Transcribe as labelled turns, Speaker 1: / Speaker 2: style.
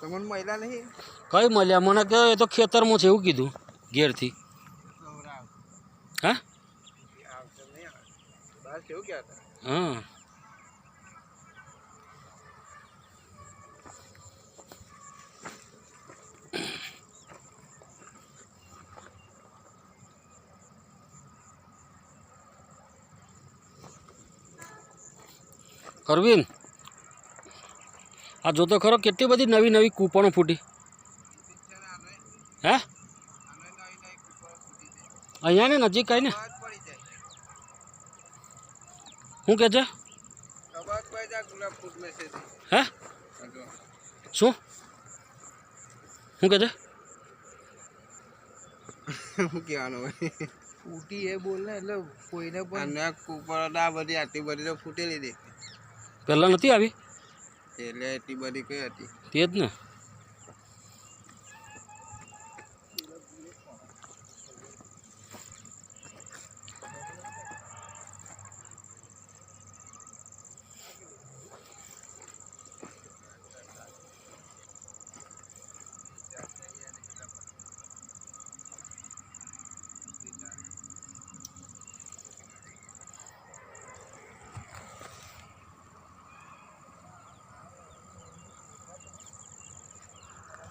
Speaker 1: તમને મહિલા નહીં
Speaker 2: કઈ મળ્યા મને કે એ તો ખેતરમાં છે એવું કીધું ઘેરથી હા
Speaker 1: બસ એવું ક્યાં હતા
Speaker 2: હા અરવિંદ આ જોતો ખરો કેટલી બધી નવી નવી કૂપણો ફૂટી હે અહીંયા ને નજીક કઈ ને શું કે છે હે શું શું કે છે
Speaker 1: શું કહેવાનું હોય ફૂટી એ બોલ ને એટલે કોઈને પણ કૂપણ આ બધી આટલી બધી તો ફૂટેલી દેખી
Speaker 2: પહેલાં નથી આવી
Speaker 1: એટલે એટલી બધી કઈ હતી
Speaker 2: તે જ ને